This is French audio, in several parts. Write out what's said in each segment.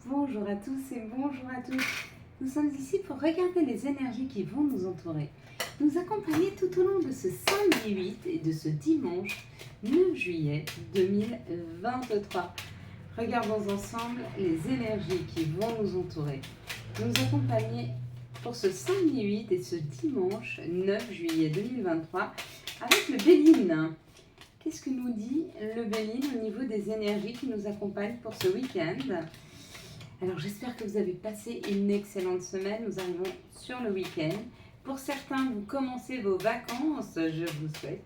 Bonjour à tous et bonjour à tous. Nous sommes ici pour regarder les énergies qui vont nous entourer, nous accompagner tout au long de ce samedi 8 et de ce dimanche 9 juillet 2023. Regardons ensemble les énergies qui vont nous entourer, nous accompagner pour ce samedi 8 et ce dimanche 9 juillet 2023 avec le Béline. Qu'est-ce que nous dit le Béline au niveau des énergies qui nous accompagnent pour ce week-end? Alors j'espère que vous avez passé une excellente semaine. Nous arrivons sur le week-end. Pour certains, vous commencez vos vacances. Je vous souhaite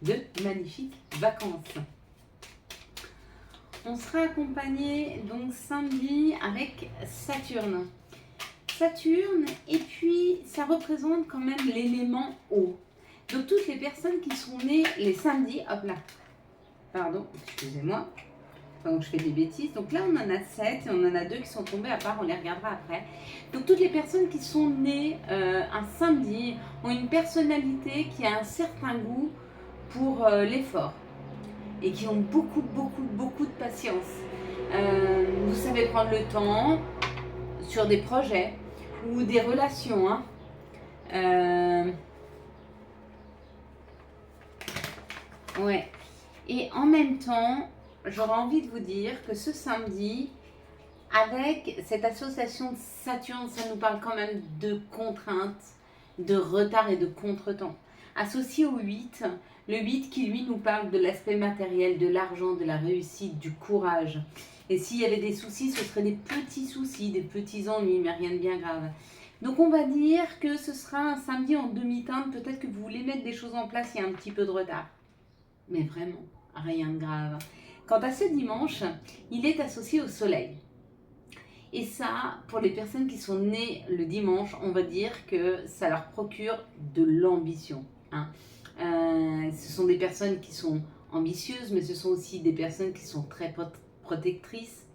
de magnifiques vacances. On sera accompagné donc samedi avec Saturne. Saturne, et puis ça représente quand même l'élément eau. Donc toutes les personnes qui sont nées les samedis, hop là, pardon, excusez-moi, donc je fais des bêtises. Donc là on en a 7 et on en a 2 qui sont tombés à part, on les regardera après. Donc toutes les personnes qui sont nées un samedi ont une personnalité qui a un certain goût pour l'effort et qui ont beaucoup de patience. Vous savez prendre le temps sur des projets ou des relations, ouais. Et en même temps, j'aurais envie de vous dire que ce samedi, avec cette association de Saturne, ça nous parle quand même de contraintes, de retard et de contretemps. Associé au 8, le 8 qui lui nous parle de l'aspect matériel, de l'argent, de la réussite, du courage. Et s'il y avait des soucis, ce seraient des petits soucis, des petits ennuis, mais rien de bien grave. Donc on va dire que ce sera un samedi en demi-teinte, peut-être que vous voulez mettre des choses en place, il y a un petit peu de retard. Mais vraiment, rien de grave. Quant à ce dimanche, il est associé au soleil. Et ça, pour les personnes qui sont nées le dimanche, on va dire que ça leur procure de l'ambition. Ce sont des personnes qui sont ambitieuses, mais ce sont aussi des personnes qui sont très protectrices.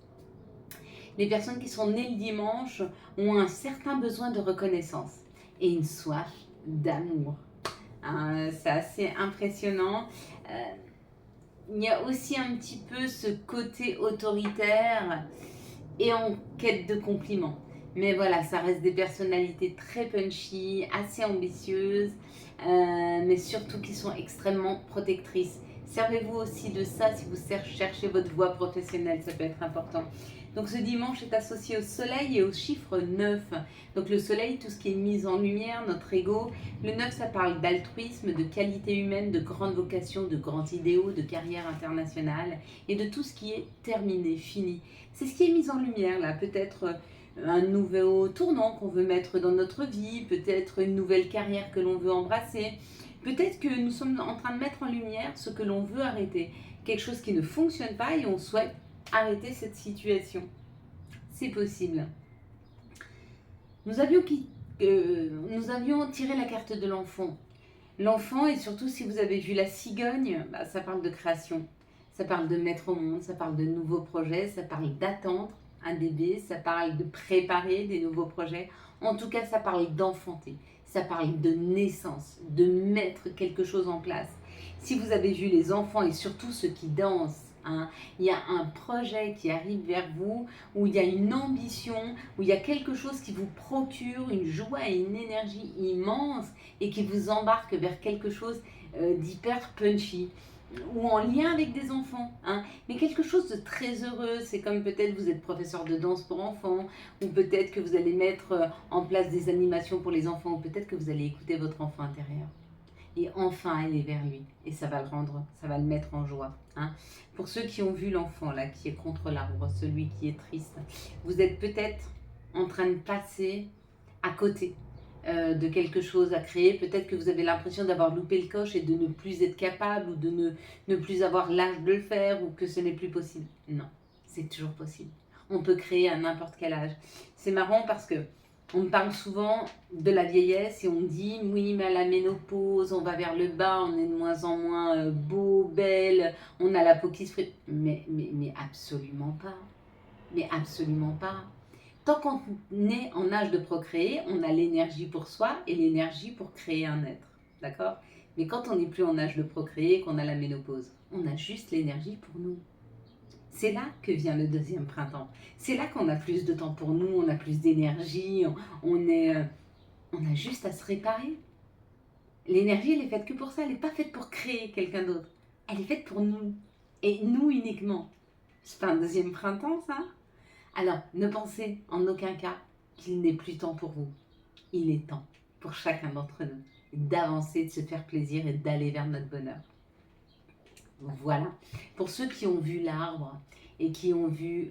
Les personnes qui sont nées le dimanche ont un certain besoin de reconnaissance et une soif d'amour. C'est assez impressionnant. Il y a aussi un petit peu ce côté autoritaire et en quête de compliments. Mais voilà, ça reste des personnalités très punchy, assez ambitieuses, mais surtout qui sont extrêmement protectrices. Servez-vous aussi de ça si vous cherchez votre voie professionnelle, ça peut être important. Donc ce dimanche est associé au soleil et au chiffre 9. Donc le soleil, tout ce qui est mise en lumière, notre ego. Le 9, ça parle d'altruisme, de qualité humaine, de grande vocation, de grands idéaux, de carrière internationale et de tout ce qui est terminé, fini. C'est ce qui est mis en lumière là, peut-être un nouveau tournant qu'on veut mettre dans notre vie, peut-être une nouvelle carrière que l'on veut embrasser. Peut-être que nous sommes en train de mettre en lumière ce que l'on veut arrêter, quelque chose qui ne fonctionne pas et on souhaite arrêter cette situation. C'est possible. Nous avions tiré la carte de l'enfant. L'enfant, et surtout si vous avez vu la cigogne, ça parle de création. Ça parle de mettre au monde, ça parle de nouveaux projets, ça parle d'attendre un bébé, ça parle de préparer des nouveaux projets. En tout cas, ça parle d'enfanter, ça parle de naissance, de mettre quelque chose en place. Si vous avez vu les enfants et surtout ceux qui dansent, il y a un projet qui arrive vers vous, où il y a une ambition, où il y a quelque chose qui vous procure une joie et une énergie immense et qui vous embarque vers quelque chose d'hyper punchy ou en lien avec des enfants, mais quelque chose de très heureux. C'est comme peut-être vous êtes professeur de danse pour enfants, ou peut-être que vous allez mettre en place des animations pour les enfants, ou peut-être que vous allez écouter votre enfant intérieur et enfin aller vers lui, et ça va le mettre en joie. Pour ceux qui ont vu l'enfant là, qui est contre l'arbre, celui qui est triste, vous êtes peut-être en train de passer à côté de quelque chose à créer. Peut-être que vous avez l'impression d'avoir loupé le coche et de ne plus être capable, ou de ne plus avoir l'âge de le faire, ou que ce n'est plus possible. Non, c'est toujours possible. On peut créer à n'importe quel âge. C'est marrant parce que on me parle souvent de la vieillesse et on me dit oui, mais à la ménopause, on va vers le bas, on est de moins en moins beau, belle, on a la peau qui se frite. Mais absolument pas. Mais absolument pas. Tant qu'on est en âge de procréer, on a l'énergie pour soi et l'énergie pour créer un être. D'accord? Mais quand on n'est plus en âge de procréer, qu'on a la ménopause, on a juste l'énergie pour nous. C'est là que vient le deuxième printemps. C'est là qu'on a plus de temps pour nous, on a plus d'énergie, on a juste à se réparer. L'énergie, elle est faite que pour ça, elle n'est pas faite pour créer quelqu'un d'autre. Elle est faite pour nous. Et nous uniquement. C'est pas un deuxième printemps, ça? Alors, ne pensez en aucun cas qu'il n'est plus temps pour vous. Il est temps pour chacun d'entre nous d'avancer, de se faire plaisir et d'aller vers notre bonheur. Voilà. Pour ceux qui ont vu l'arbre et qui ont vu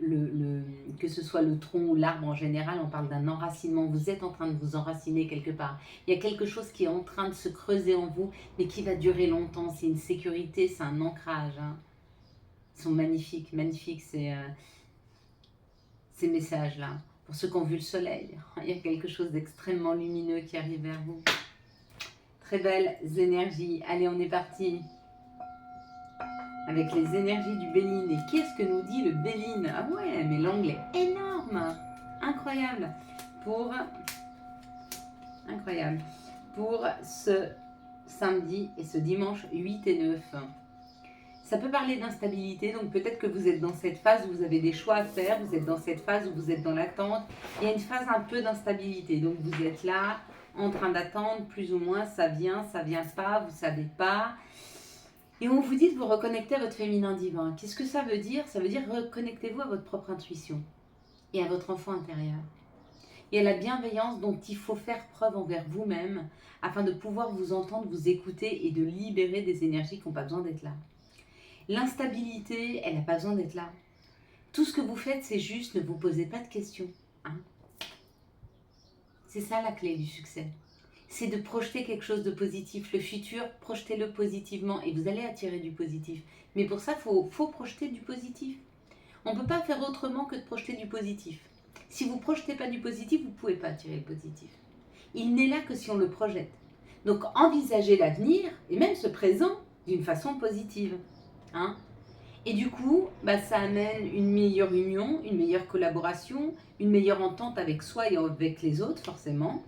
que ce soit le tronc ou l'arbre en général, on parle d'un enracinement. Vous êtes en train de vous enraciner quelque part. Il y a quelque chose qui est en train de se creuser en vous, mais qui va durer longtemps. C'est une sécurité, c'est un ancrage. Hein. Ils sont magnifiques, magnifiques ces messages-là. Pour ceux qui ont vu le soleil, il y a quelque chose d'extrêmement lumineux qui arrive vers vous. Très belles énergies. Allez, on est parti. Avec les énergies du Béline. Et qu'est-ce que nous dit le Béline? Ah ouais, mais l'angle est énorme. Incroyable. Incroyable. Pour ce samedi et ce dimanche 8 et 9. Ça peut parler d'instabilité, donc peut-être que vous êtes dans cette phase où vous avez des choix à faire, vous êtes dans cette phase où vous êtes dans l'attente. Il y a une phase un peu d'instabilité, donc vous êtes là, en train d'attendre, plus ou moins, ça vient pas, vous ne savez pas. Et on vous dit de vous reconnecter à votre féminin divin. Qu'est-ce que ça veut dire? Ça veut dire reconnectez-vous à votre propre intuition et à votre enfant intérieur. Et à la bienveillance dont il faut faire preuve envers vous-même afin de pouvoir vous entendre, vous écouter et de libérer des énergies qui n'ont pas besoin d'être là. L'instabilité, elle n'a pas besoin d'être là. Tout ce que vous faites, c'est juste ne vous posez pas de questions. Hein. C'est ça la clé du succès. C'est de projeter quelque chose de positif. Le futur, projetez-le positivement et vous allez attirer du positif. Mais pour ça, il faut projeter du positif. On ne peut pas faire autrement que de projeter du positif. Si vous ne projetez pas du positif, vous ne pouvez pas attirer le positif. Il n'est là que si on le projette. Donc envisagez l'avenir et même ce présent d'une façon positive. Hein? Et du coup, ça amène une meilleure union, une meilleure collaboration, une meilleure entente avec soi et avec les autres, forcément.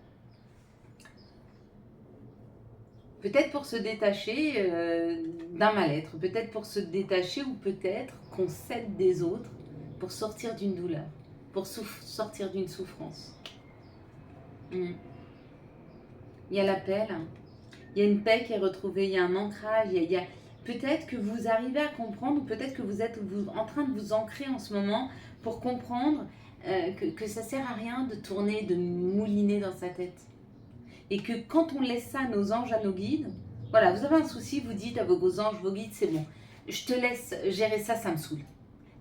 Peut-être pour se détacher d'un mal-être, peut-être pour se détacher ou peut-être qu'on s'aide des autres pour sortir d'une douleur, pour sortir d'une souffrance. Il y a l'appel, il y a une paix qui est retrouvée, il y a un ancrage, il y a peut-être que vous arrivez à comprendre, ou peut-être que vous êtes en train de vous ancrer en ce moment pour comprendre que ça ne sert à rien de tourner, de mouliner dans sa tête. Et que quand on laisse ça à nos anges, à nos guides, voilà, vous avez un souci, vous dites à vos anges, vos guides, c'est bon, je te laisse gérer ça, ça me saoule.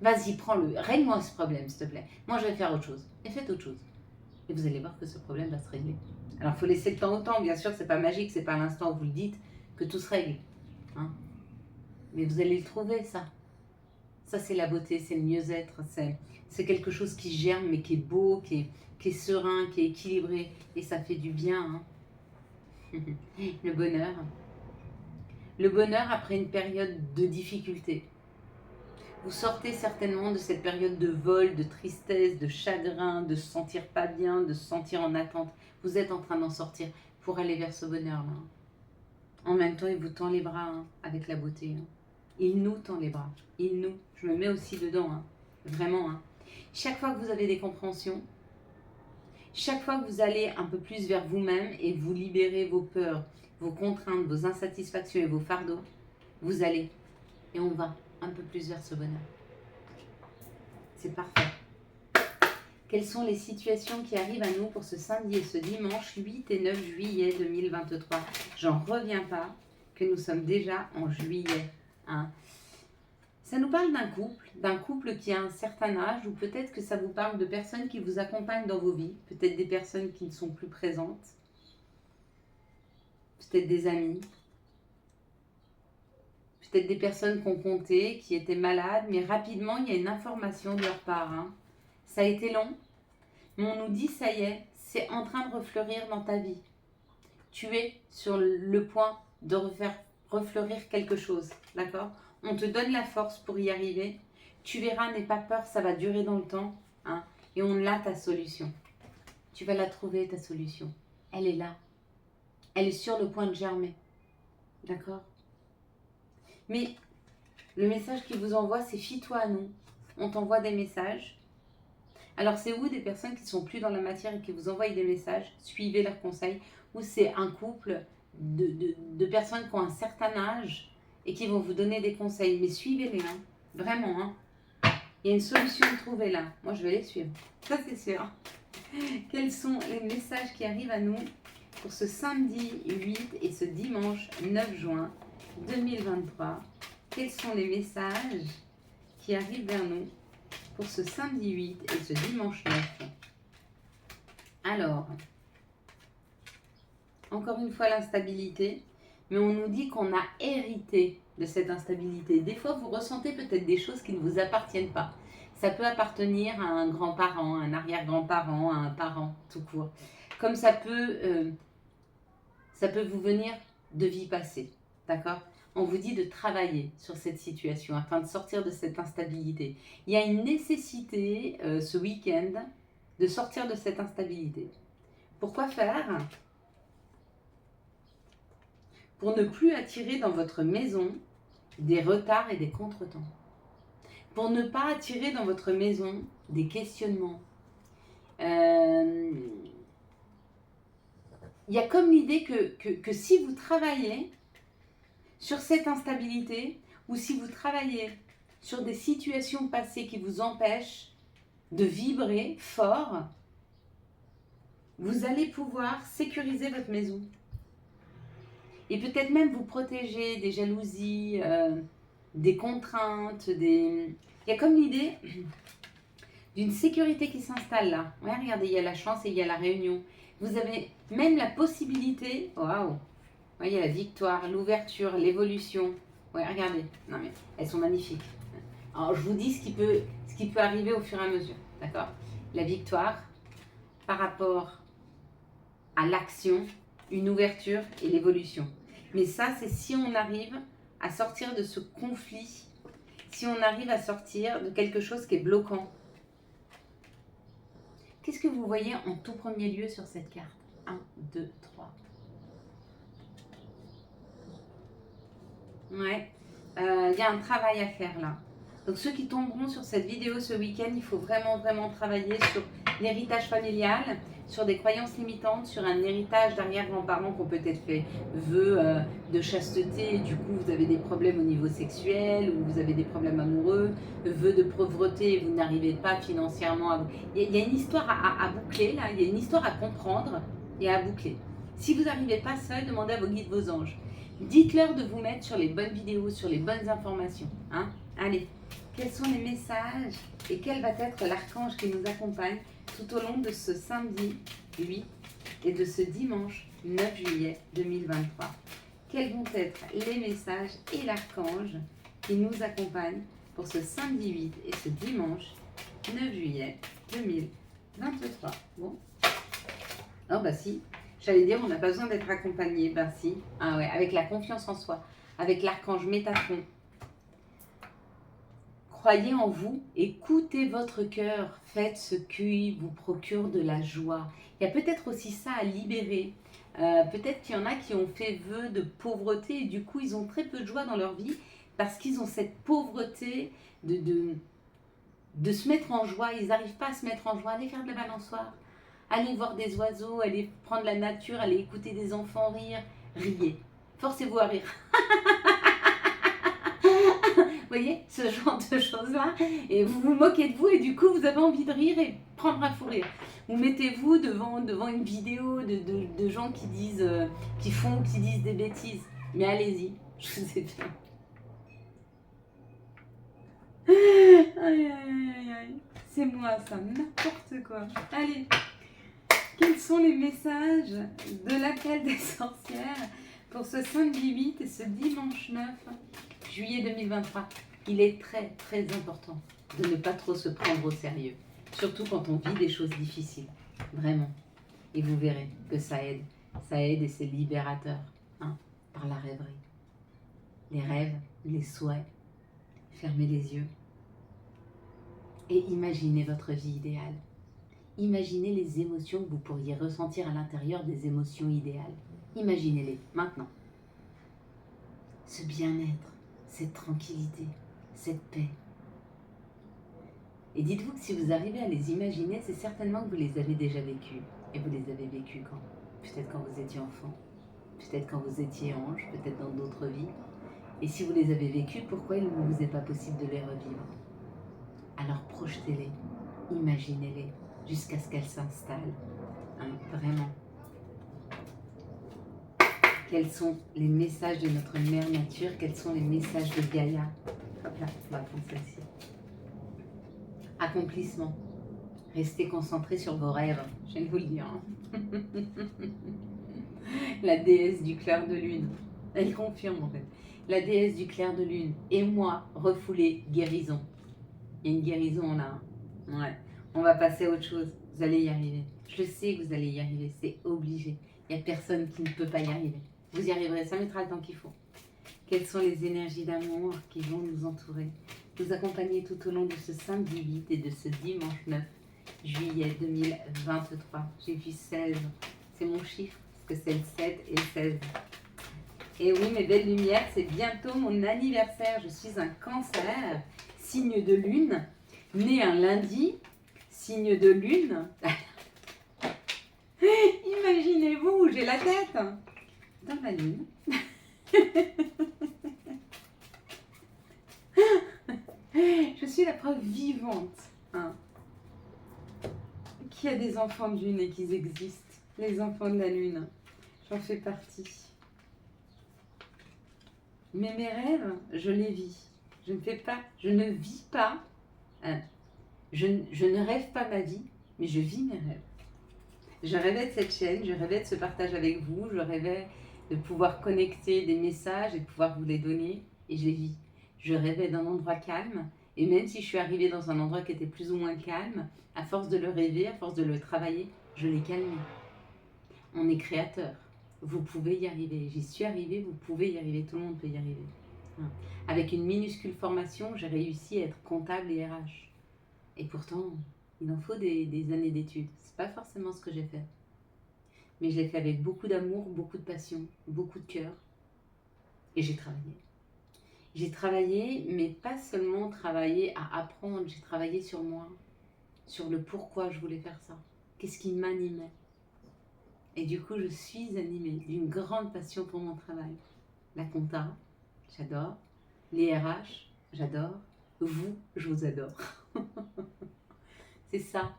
Vas-y, prends-le, règle-moi ce problème, s'il te plaît. Moi, je vais faire autre chose. Et faites autre chose. Et vous allez voir que ce problème va se régler. Alors, il faut laisser le temps au temps, bien sûr, c'est pas magique, c'est pas à l'instant où vous le dites que tout se règle. Hein. Mais vous allez le trouver, ça. Ça, c'est la beauté, c'est le mieux-être, c'est quelque chose qui germe, mais qui est beau, qui est serein, qui est équilibré. Et ça fait du bien, hein. Le bonheur. Le bonheur après une période de difficulté. Vous sortez certainement de cette période de vol, de tristesse, de chagrin, de se sentir pas bien, de se sentir en attente. Vous êtes en train d'en sortir pour aller vers ce bonheur-là. En même temps, il vous tend les bras hein, avec la beauté. Hein. Il nous tend les bras. Il nous. Je me mets aussi dedans. Hein. Vraiment. Hein. Chaque fois que vous avez des compréhensions, chaque fois que vous allez un peu plus vers vous-même et vous libérez vos peurs, vos contraintes, vos insatisfactions et vos fardeaux, vous allez et on va un peu plus vers ce bonheur. C'est parfait. Quelles sont les situations qui arrivent à nous pour ce samedi et ce dimanche 8 et 9 juillet 2023? J'en reviens pas que nous sommes déjà en juillet. Hein. Ça nous parle d'un couple qui a un certain âge, ou peut-être que ça vous parle de personnes qui vous accompagnent dans vos vies, peut-être des personnes qui ne sont plus présentes, peut-être des amis, peut-être des personnes qui ont compté, qui étaient malades, mais rapidement il y a une information de leur part. Hein. Ça a été long, mais on nous dit ça y est, c'est en train de refleurir dans ta vie. Tu es sur le point de refaire refleurir quelque chose, d'accord ? On te donne la force pour y arriver. Tu verras, n'aie pas peur, ça va durer dans le temps. Hein, et on a ta solution. Tu vas la trouver, ta solution. Elle est là. Elle est sur le point de germer. D'accord ? Mais le message qu'il vous envoie, c'est fie-toi à nous. on t'envoie des messages. Alors c'est où des personnes qui sont plus dans la matière et qui vous envoient des messages, suivez leurs conseils, ou c'est un couple de personnes qui ont un certain âge et qui vont vous donner des conseils, mais suivez-les, hein. Vraiment, hein. Il y a une solution à trouver là, moi je vais les suivre, ça c'est sûr. Quels sont les messages qui arrivent à nous pour ce samedi 8 et ce dimanche 9 juin 2023? Quels sont les messages qui arrivent vers nous pour ce samedi 8 et ce dimanche 9? Alors, encore une fois l'instabilité, mais on nous dit qu'on a hérité de cette instabilité. Des fois, vous ressentez peut-être des choses qui ne vous appartiennent pas. Ça peut appartenir à un grand-parent, un arrière-grand-parent, à un parent, tout court. Comme ça peut vous venir de vie passée, d'accord? On vous dit de travailler sur cette situation afin de sortir de cette instabilité. Il y a une nécessité ce week-end de sortir de cette instabilité. Pourquoi faire? Pour ne plus attirer dans votre maison des retards et des contretemps. Pour ne pas attirer dans votre maison des questionnements. Il y a comme l'idée que si vous travaillez sur cette instabilité, ou si vous travaillez sur des situations passées qui vous empêchent de vibrer fort, vous allez pouvoir sécuriser votre maison. Et peut-être même vous protéger des jalousies, des contraintes, il y a comme l'idée d'une sécurité qui s'installe là. Ouais, regardez, il y a la chance et il y a la réunion. Vous avez même la possibilité, waouh, ouais, il y a la victoire, l'ouverture, l'évolution. Ouais, regardez, non mais elles sont magnifiques. Alors je vous dis ce qui peut arriver au fur et à mesure, d'accord? La victoire par rapport à l'action, une ouverture et l'évolution. Mais ça, c'est si on arrive à sortir de ce conflit, si on arrive à sortir de quelque chose qui est bloquant. Qu'est-ce que vous voyez en tout premier lieu sur cette carte? 1, 2, 3. Ouais, y a un travail à faire là. Donc ceux qui tomberont sur cette vidéo ce week-end, il faut vraiment travailler sur l'héritage familial, sur des croyances limitantes, sur un héritage d'arrière-grands-parents qui ont peut-être fait vœu de chasteté, et du coup vous avez des problèmes au niveau sexuel, ou vous avez des problèmes amoureux, vœu de pauvreté, et vous n'arrivez pas financièrement à... Il y a une histoire à boucler là, il y a une histoire à comprendre et à boucler. Si vous n'arrivez pas seul, demandez à vos guides, vos anges. Dites-leur de vous mettre sur les bonnes vidéos, sur les bonnes informations. Hein? Allez, quels sont les messages et quel va être l'archange qui nous accompagne tout au long de ce samedi 8 et de ce dimanche 9 juillet 2023? Quels vont être les messages et l'archange qui nous accompagnent pour ce samedi 8 et ce dimanche 9 juillet 2023? Bon. Oh bah si. J'allais dire, on n'a pas besoin d'être accompagné. Ben si. Ah ouais, avec la confiance en soi, avec l'archange Métatron. Croyez en vous, écoutez votre cœur, faites ce qui vous procure de la joie. Il y a peut-être aussi ça à libérer. Peut-être qu'il y en a qui ont fait vœu de pauvreté et du coup ils ont très peu de joie dans leur vie parce qu'ils ont cette pauvreté de se mettre en joie. Ils n'arrivent pas à se mettre en joie. Allez faire de la balançoire. Allez voir des oiseaux, allez prendre la nature, allez écouter des enfants rire. Riez. Forcez-vous à rire. Vous voyez, ce genre de choses-là. Et vous vous moquez de vous et du coup, vous avez envie de rire et prendre un fou rire. Vous mettez-vous devant une vidéo de gens qui disent, qui disent des bêtises. Mais allez-y, je vous ai bien. Aïe, aïe, aïe, aïe. C'est moi ça, n'importe quoi. Allez. Quels sont les messages de l'appel des sorcières pour ce samedi 8 et ce dimanche 9 juillet 2023? Il est très important de ne pas trop se prendre au sérieux, surtout quand on vit des choses difficiles, vraiment. Et vous verrez que ça aide et c'est libérateur, hein, par la rêverie. Les rêves, les souhaits, fermez les yeux et imaginez votre vie idéale. Imaginez les émotions que vous pourriez ressentir à l'intérieur des émotions idéales. Imaginez-les maintenant. Ce bien-être, cette tranquillité, cette paix. Et dites-vous que si vous arrivez à les imaginer, c'est certainement que vous les avez déjà vécues. Et vous les avez vécues quand? Peut-être quand vous étiez enfant, peut-être quand vous étiez ange, peut-être dans d'autres vies. Et si vous les avez vécues, pourquoi il ne vous est pas possible de les revivre? Alors projetez-les, imaginez-les, jusqu'à ce qu'elles s'installent. Hein, vraiment. Quels sont les messages de notre mère nature? Quels sont les messages de Gaïa? Hop là, on va prendre celle-ci. Accomplissement. Restez concentrés sur vos rêves, je viens de vous le dire. Hein. La déesse du clair de lune, elle confirme en fait. La déesse du clair de lune et moi, refoulée, guérison. Il y a une guérison là. Hein. Ouais. On va passer à autre chose. Vous allez y arriver. Je sais que vous allez y arriver, c'est obligé. Il n'y a personne qui ne peut pas y arriver. Vous y arriverez, ça mettra le temps qu'il faut. Quelles sont les énergies d'amour qui vont nous entourer, nous accompagner tout au long de ce samedi 8 et de ce dimanche 9 juillet 2023. J'ai vu 16, c'est mon chiffre, parce que c'est le 7 et le 16. Et oui, mes belles lumières, c'est bientôt mon anniversaire. Je suis un cancer, signe de lune, né un lundi, signe de lune. Imaginez-vous où j'ai la tête dans la lune. Je suis la preuve vivante hein, qu'il y a des enfants de lune et qu'ils existent. Les enfants de la lune, j'en fais partie. Mais mes rêves, je les vis. Je ne vis pas, je ne rêve pas ma vie, mais je vis mes rêves. Je rêvais de cette chaîne, je rêvais de ce partage avec vous, je rêvais de pouvoir connecter des messages et de pouvoir vous les donner, et je les vis. Je rêvais d'un endroit calme, et même si je suis arrivée dans un endroit qui était plus ou moins calme, à force de le rêver, à force de le travailler, je l'ai calmé. On est créateur. Vous pouvez y arriver. J'y suis arrivée, vous pouvez y arriver. Tout le monde peut y arriver. Avec une minuscule formation, j'ai réussi à être comptable et RH. Et pourtant, il en faut des années d'études. C'est pas forcément ce que j'ai fait. Mais je l'ai fait avec beaucoup d'amour, beaucoup de passion, beaucoup de cœur. Et j'ai travaillé. J'ai travaillé, mais pas seulement travaillé à apprendre. J'ai travaillé sur moi, sur le pourquoi je voulais faire ça. Qu'est-ce qui m'animait? Et du coup, je suis animée d'une grande passion pour mon travail. La compta, j'adore. Les RH, j'adore. Vous, je vous adore. C'est ça,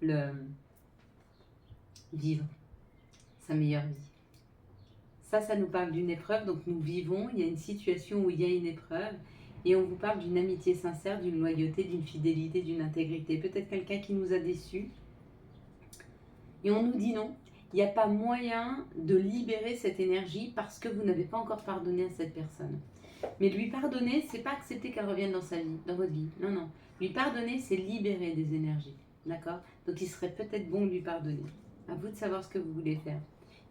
le vivre sa meilleure vie. Ça nous parle d'une épreuve, donc nous vivons, il y a une situation où il y a une épreuve, et on vous parle d'une amitié sincère, d'une loyauté, d'une fidélité, d'une intégrité. Peut-être quelqu'un qui nous a déçus, et on nous dit non, il n'y a pas moyen de libérer cette énergie parce que vous n'avez pas encore pardonné à cette personne. Mais lui pardonner, c'est pas accepter qu'elle revienne dans sa vie, dans votre vie. Non, non. Lui pardonner, c'est libérer des énergies. D'accord? Donc il serait peut-être bon de lui pardonner. À vous de savoir ce que vous voulez faire.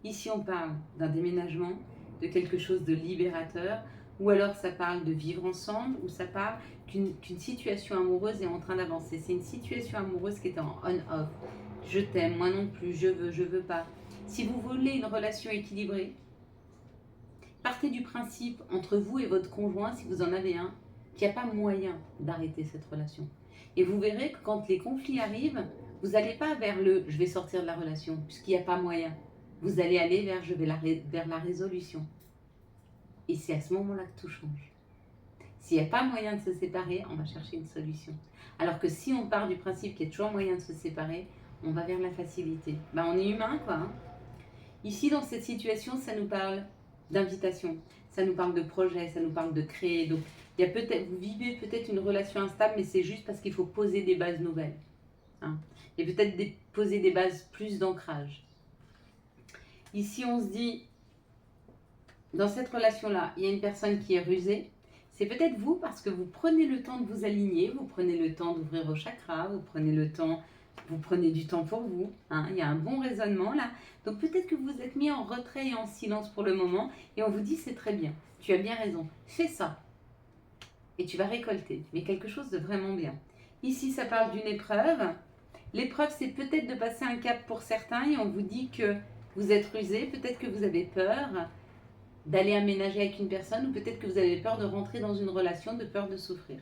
Ici, on parle d'un déménagement, de quelque chose de libérateur, ou alors ça parle de vivre ensemble, ou ça parle qu'une situation amoureuse est en train d'avancer. C'est une situation amoureuse qui est en on-off. Je t'aime, moi non plus, je veux pas. Si vous voulez une relation équilibrée, partez du principe entre vous et votre conjoint, si vous en avez un, qu'il n'y a pas moyen d'arrêter cette relation. Et vous verrez que quand les conflits arrivent, vous n'allez pas vers le « je vais sortir de la relation » puisqu'il n'y a pas moyen. Vous allez aller vers la résolution. Et c'est à ce moment-là que tout change. S'il n'y a pas moyen de se séparer, on va chercher une solution. Alors que si on part du principe qu'il y a toujours moyen de se séparer, on va vers la facilité. Ben, on est humain, quoi. Hein. Ici, dans cette situation, ça nous parle d'invitation, ça nous parle de projet, ça nous parle de créer. Donc, il y a vous vivez peut-être une relation instable, mais c'est juste parce qu'il faut poser des bases nouvelles. Hein. Et peut-être poser des bases plus d'ancrage. Ici, on se dit, dans cette relation-là, il y a une personne qui est rusée. C'est peut-être vous parce que vous prenez le temps de vous aligner, vous prenez le temps d'ouvrir vos chakras, vous prenez du temps pour vous. Hein. Il y a un bon raisonnement là. Donc peut-être que vous vous êtes mis en retrait et en silence pour le moment et on vous dit c'est très bien, tu as bien raison, fais ça. Et tu vas récolter, mais quelque chose de vraiment bien. Ici, ça parle d'une épreuve. L'épreuve, c'est peut-être de passer un cap pour certains et on vous dit que vous êtes rusé, peut-être que vous avez peur d'aller aménager avec une personne ou peut-être que vous avez peur de rentrer dans une relation, de peur de souffrir.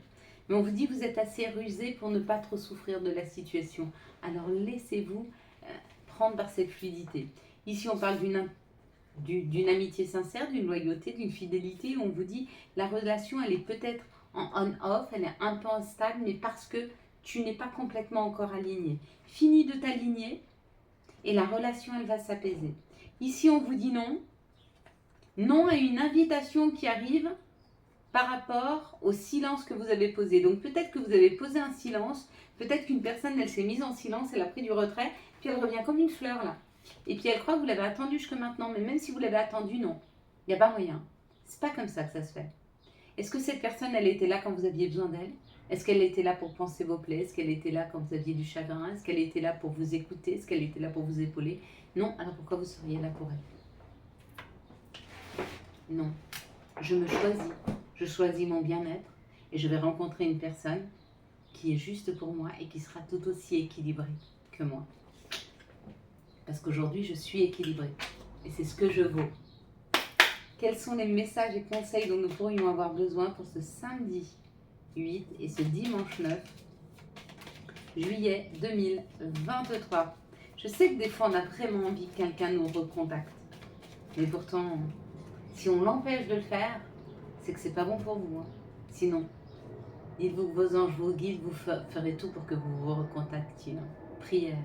Mais on vous dit que vous êtes assez rusé pour ne pas trop souffrir de la situation. Alors laissez-vous prendre par cette fluidité. Ici, on parle d'une amitié sincère, d'une loyauté, d'une fidélité. On vous dit la relation, elle est peut-être en on-off, elle est un peu instable, mais parce que tu n'es pas complètement encore aligné. Fini de t'aligner et la relation, elle va s'apaiser. Ici, on vous dit non. Non à une invitation qui arrive par rapport au silence que vous avez posé. Donc peut-être que vous avez posé un silence, peut-être qu'une personne, elle s'est mise en silence, elle a pris du retrait, puis elle revient comme une fleur là. Et puis elle croit que vous l'avez attendu jusque maintenant, mais même si vous l'avez attendu, non. Il n'y a pas moyen. C'est pas comme ça que ça se fait. Est-ce que cette personne, elle était là quand vous aviez besoin d'elle? Est-ce qu'elle était là pour penser vos plaies? Est-ce qu'elle était là quand vous aviez du chagrin? Est-ce qu'elle était là pour vous écouter? Est-ce qu'elle était là pour vous épauler? Non, alors pourquoi vous seriez là pour elle? Non, je me choisis. Je choisis mon bien-être et je vais rencontrer une personne qui est juste pour moi et qui sera tout aussi équilibrée que moi. Parce qu'aujourd'hui, je suis équilibrée et c'est ce que je vaux. Quels sont les messages et conseils dont nous pourrions avoir besoin pour ce samedi 8 et ce dimanche 9 juillet 2023? Je sais que des fois, on a vraiment envie que quelqu'un nous recontacte. Mais pourtant, si on l'empêche de le faire, c'est que c'est pas bon pour vous. Sinon, dites-vous que vos anges, vos guides, vous ferez tout pour que vous vous recontactiez. Prière,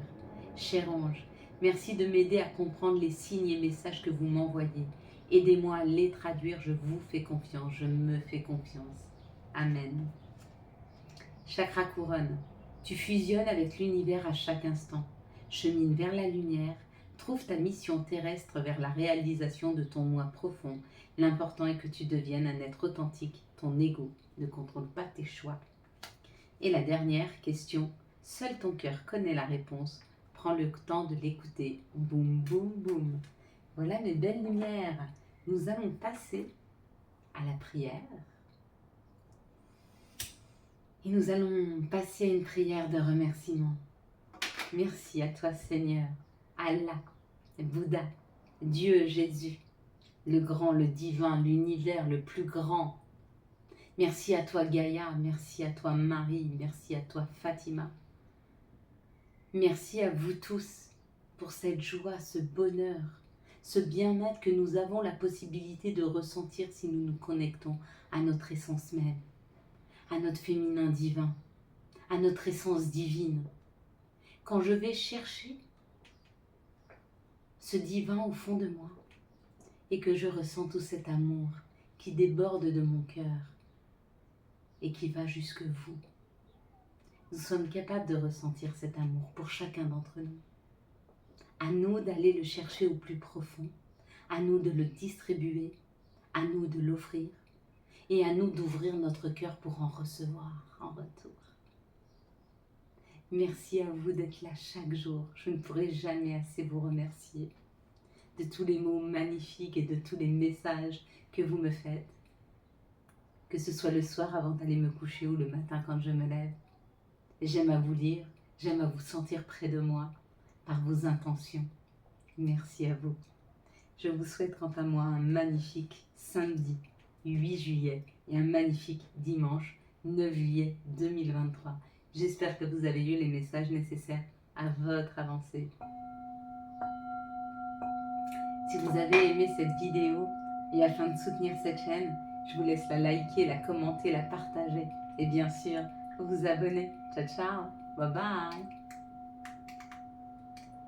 cher ange, merci de m'aider à comprendre les signes et messages que vous m'envoyez. Aidez-moi à les traduire, je vous fais confiance, je me fais confiance. Amen. Chakra couronne, tu fusionnes avec l'univers à chaque instant. Chemine vers la lumière, trouve ta mission terrestre vers la réalisation de ton moi profond. L'important est que tu deviennes un être authentique. Ton ego ne contrôle pas tes choix. Et la dernière question, seul ton cœur connaît la réponse. Prends le temps de l'écouter. Boum, boum, boum. Voilà mes belles lumières. Nous allons passer à la prière. Et nous allons passer à une prière de remerciement. Merci à toi Seigneur, Allah, Bouddha, Dieu, Jésus, le grand, le divin, l'univers le plus grand. Merci à toi Gaïa, merci à toi Marie, merci à toi Fatima. Merci à vous tous pour cette joie, ce bonheur, ce bien-être que nous avons la possibilité de ressentir si nous nous connectons à notre essence même, à notre féminin divin, à notre essence divine. Quand je vais chercher ce divin au fond de moi et que je ressens tout cet amour qui déborde de mon cœur et qui va jusque vous, nous sommes capables de ressentir cet amour pour chacun d'entre nous. À nous d'aller le chercher au plus profond, à nous de le distribuer, à nous de l'offrir et à nous d'ouvrir notre cœur pour en recevoir en retour. Merci à vous d'être là chaque jour. Je ne pourrai jamais assez vous remercier de tous les mots magnifiques et de tous les messages que vous me faites. Que ce soit le soir avant d'aller me coucher ou le matin quand je me lève. J'aime à vous lire, j'aime à vous sentir près de moi par vos intentions. Merci à vous. Je vous souhaite quant à moi un magnifique samedi 8 juillet et un magnifique dimanche 9 juillet 2023. J'espère que vous avez eu les messages nécessaires à votre avancée. Si vous avez aimé cette vidéo et afin de soutenir cette chaîne, je vous laisse la liker, la commenter, la partager et bien sûr vous abonner. Ciao ciao, bye bye.